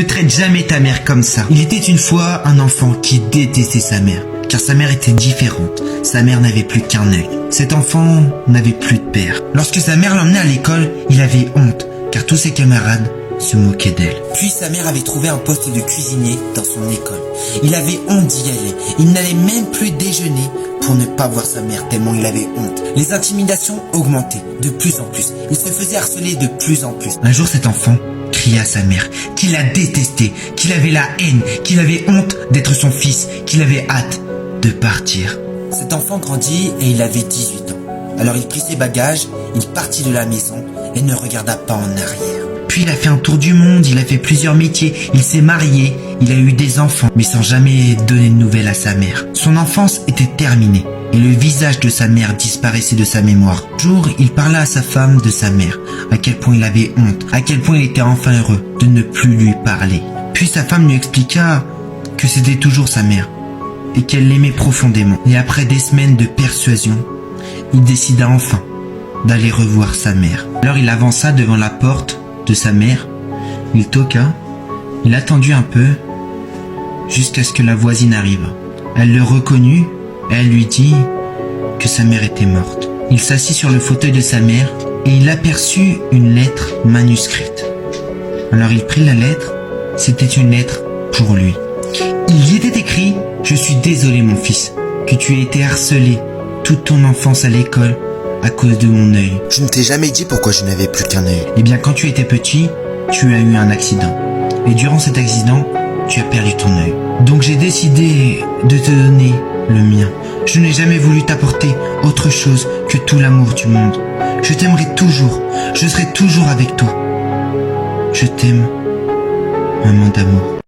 Ne traite jamais ta mère comme ça. Il était une fois un enfant qui détestait sa mère, car sa mère était différente. Sa mère n'avait plus qu'un œil. Cet enfant n'avait plus de père. Lorsque sa mère l'emmenait à l'école, il avait honte, car tous ses camarades se moquaient d'elle. Puis sa mère avait trouvé un poste de cuisinier dans son école. Il avait honte d'y aller. Il n'allait même plus déjeuner pour ne pas voir sa mère tellement il avait honte. Les intimidations augmentaient de plus en plus. Il se faisait harceler de plus en plus. Un jour, cet enfant cria à sa mère qu'il la détestait, qu'il avait la haine, qu'il avait honte d'être son fils, qu'il avait hâte de partir. Cet enfant grandit et il avait 18 ans. Alors il prit ses bagages, il partit de la maison et ne regarda pas en arrière. Puis il a fait un tour du monde, il a fait plusieurs métiers, il s'est marié, il a eu des enfants, mais sans jamais donner de nouvelles à sa mère. Son enfance était terminée et le visage de sa mère disparaissait de sa mémoire. Un jour, il parla à sa femme de sa mère, à quel point il avait honte, à quel point il était enfin heureux de ne plus lui parler. Puis sa femme lui expliqua que c'était toujours sa mère et qu'elle l'aimait profondément. Et après des semaines de persuasion, il décida enfin d'aller revoir sa mère. Alors il avança devant la porte de sa mère, il toqua, il attendit un peu, jusqu'à ce que la voisine arrive. Elle le reconnut et elle lui dit que sa mère était morte. Il s'assit sur le fauteuil de sa mère et il aperçut une lettre manuscrite. Alors il prit la lettre, c'était une lettre pour lui. Il y était écrit « Je suis désolé mon fils, que tu aies été harcelé toute ton enfance à l'école à cause de mon œil. Je ne t'ai jamais dit pourquoi je n'avais plus qu'un œil. Eh bien, quand tu étais petit, tu as eu un accident. Et durant cet accident, tu as perdu ton œil. Donc j'ai décidé de te donner le mien. Je n'ai jamais voulu t'apporter autre chose que tout l'amour du monde. Je t'aimerai toujours. Je serai toujours avec toi. Je t'aime, maman d'amour.